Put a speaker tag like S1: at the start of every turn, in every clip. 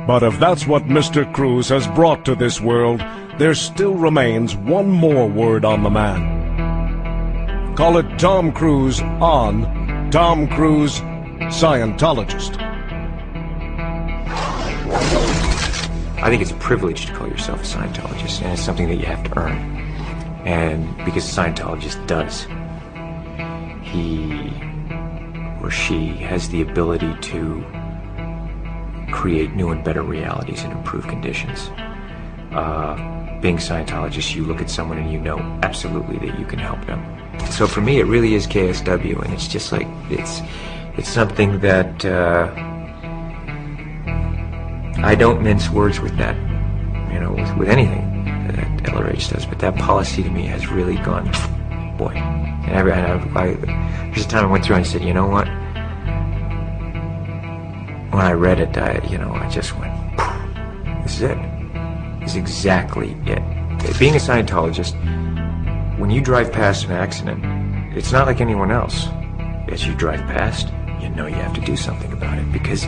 S1: But if that's what Mr. Cruz has brought to this world, there still remains one more word on the man. Call it Tom Cruise on Tom Cruise, Scientologist.
S2: I think it's a privilege to call yourself a Scientologist, and it's something that you have to earn. And because a Scientologist does, he or she has the ability to create new and better realities and improve conditions. Being a Scientologist, you look at someone and you know absolutely that you can help them. So for me, it really is KSW, and it's just like, it's something that I don't mince words with that, you know, with anything that LRH does, but that policy to me has really gone, boy. And there's a time I went through and I said, you know what? When I read it, I just went, this is it. This is exactly it. Being a Scientologist, when you drive past an accident, it's not like anyone else. As you drive past, you know you have to do something about it because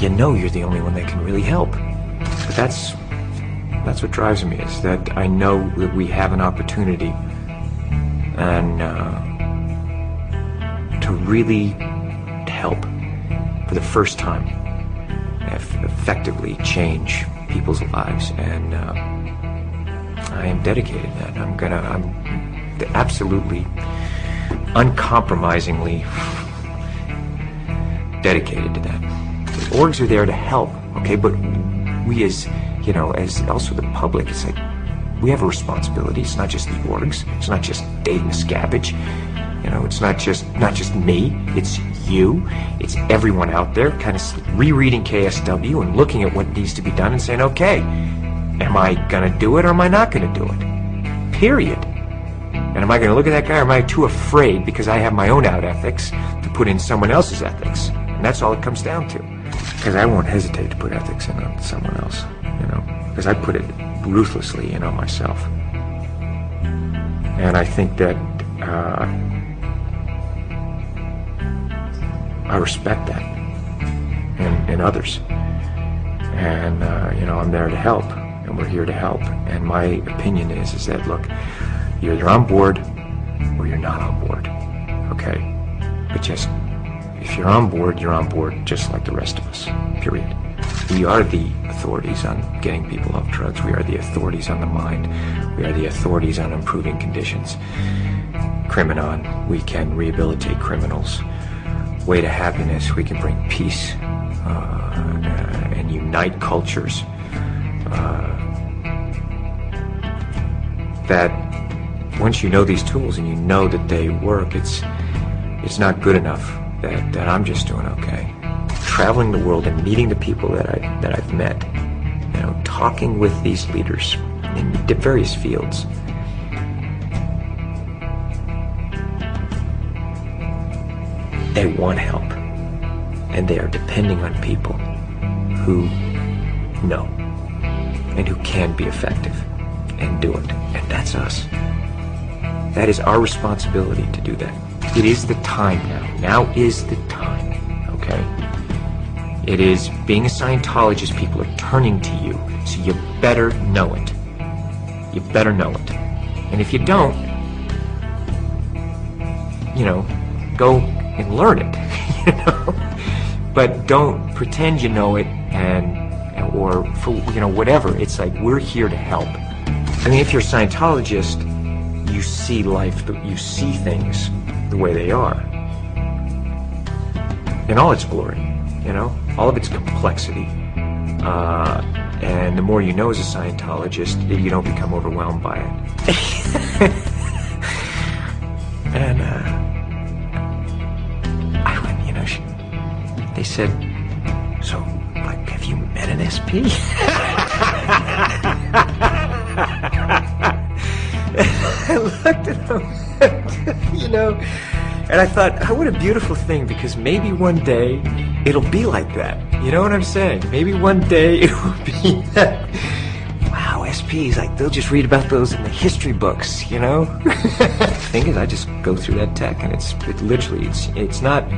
S2: you know you're the only one that can really help. But that's what drives me, is that I know that we have an opportunity and to really help for the first time, effectively change people's lives, and I am dedicated to that. I'm absolutely, uncompromisingly dedicated to that. The orgs are there to help, okay, but we as also the public, it's like, we have a responsibility. It's not just the orgs, it's not just Dave Miscavige, it's not just me, it's you, it's everyone out there kind of rereading KSW and looking at what needs to be done and saying, okay, am I gonna do it or am I not gonna do it? Period. And am I gonna look at that guy, or am I too afraid because I have my own out ethics to put in someone else's ethics? And that's all it comes down to. Because I won't hesitate to put ethics in on someone else, because I put it ruthlessly in on myself. And I think that I respect that in others. And, I'm there to help, and we're here to help. And my opinion is that, look, you're either on board or you're not on board, okay? But just, if you're on board just like the rest of us, period. We are the authorities on getting people off drugs. We are the authorities on the mind. We are the authorities on improving conditions. Criminon, we can rehabilitate criminals. Way to happiness, we can bring peace and unite cultures. That once you know these tools and you know that they work, it's not good enough that I'm just doing okay. Traveling the world and meeting the people that I've met, talking with these leaders in various fields. They want help, and they are depending on people who know and who can be effective and do it, and that's us. That is our responsibility to do that. It is the time now. Now is the time, okay? It is, being a Scientologist, people are turning to you, so you better know it. You better know it. And if you don't, go and learn it, But don't pretend you know it or for, whatever. It's like, we're here to help. I mean, if you're a Scientologist, you see life, you see things the way they are. In all its glory, all of its complexity. And the more you know as a Scientologist, you don't become overwhelmed by it. And, they said, so, like, have you met an SP? I looked at him, and I thought, oh, what a beautiful thing, because maybe one day it'll be like that. You know what I'm saying? Maybe one day it will be that. Wow, SPs, like, they'll just read about those in the history books, The thing is, I just go through that tech, and it's not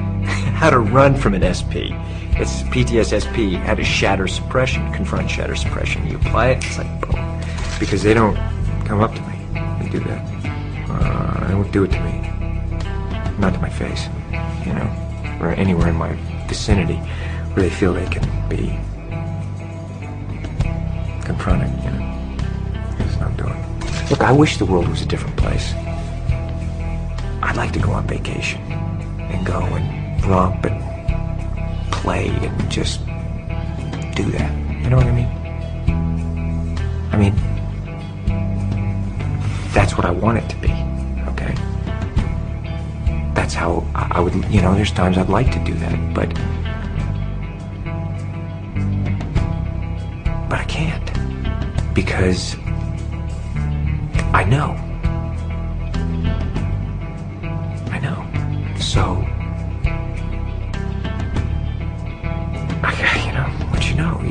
S2: how to run from an SP. It's PTSSP, how to shatter suppression, confront shatter suppression. You apply it, it's like boom. Because they don't come up to me and do that. They won't do it to me. Not to my face, you know, or anywhere in my vicinity where they feel they can be confronted, you know. That's what I'm doing. Look, I wish the world was a different place. I'd like to go on vacation and go and romp and play and just do that. You know what I mean? I mean, that's what I want it to be, okay? That's how I would, you know, there's times I'd like to do that, but I can't, because I know. So, you know, what you know,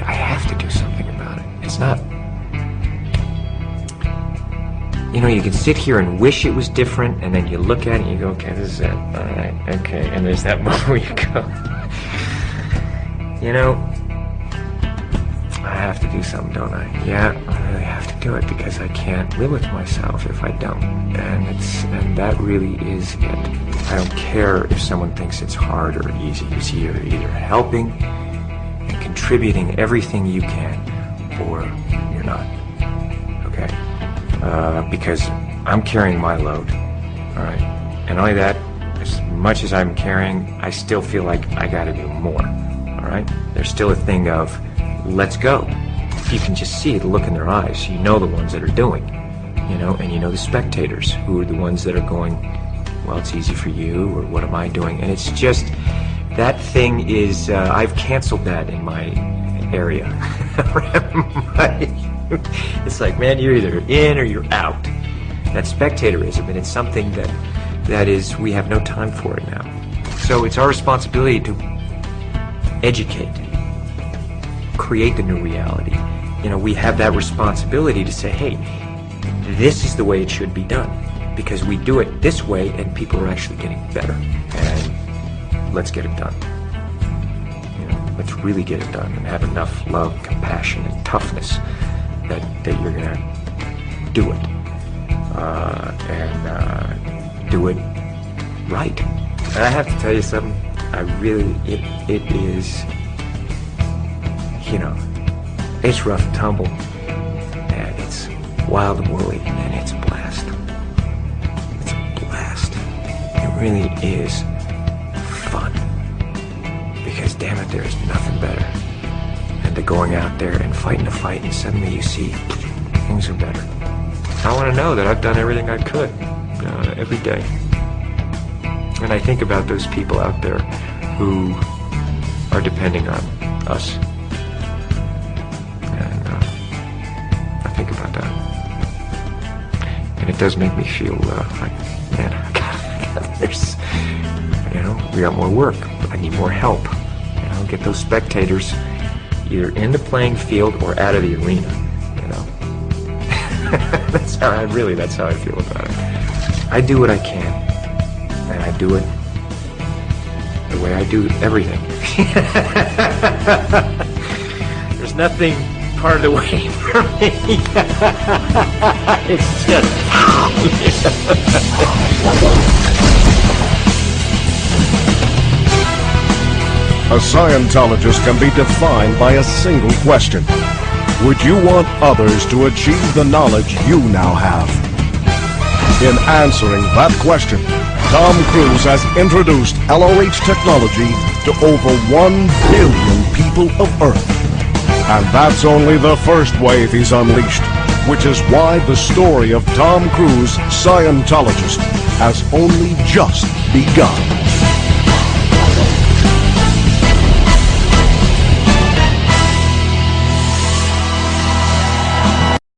S2: I have to do something about it. It's not, you know, you can sit here and wish it was different, and then you look at it and you go, okay, this is it, alright, okay, and there's that moment where you go, you know, I have to do something, don't I? Yeah, I really have to do it, because I can't live with myself if I don't, and that really is it. I don't care if someone thinks it's hard or easy. You're either helping and contributing everything you can, or you're not, okay? Because I'm carrying my load, all right? And only that, as much as I'm carrying, I still feel like I gotta do more, all right? There's still a thing of, let's go. You can just see the look in their eyes. You know the ones that are doing, you know, and you know the spectators who are the ones that are going, well, it's easy for you, or what am I doing? And it's just, that thing is, I've canceled that in my area. It's like, man, you're either in or you're out. That spectatorism, and it's something that is, we have no time for it now. So it's our responsibility to educate, create the new reality. You know, we have that responsibility to say, hey, this is the way it should be done, because we do it this way and people are actually getting better, and let's get it done. You know, let's really get it done and have enough love, compassion, and toughness that you're gonna do it, and do it right. And I have to tell you something, I really, it is, you know, it's rough and tumble, and it's wild and woolly, and it's a blast. It's a blast. It really is fun, because damn it, there's nothing better than to going out there and fighting a fight, and suddenly you see things are better. I want to know that I've done everything I could every day. And I think about those people out there who are depending on us. And I think about that. And it does make me feel like, man, there's, you know, we got more work. I need more help. You know, get those spectators either in the playing field or out of the arena, you know. That's how I feel about it. I do what I can, and I do it the way I do everything. There's nothing part of the way for me. It's just...
S1: A Scientologist can be defined by a single question. Would you want others to achieve the knowledge you now have? In answering that question, Tom Cruise has introduced LOH technology to over 1 billion people of Earth. And that's only the first wave he's unleashed, which is why the story of Tom Cruise, Scientologist, has only just begun.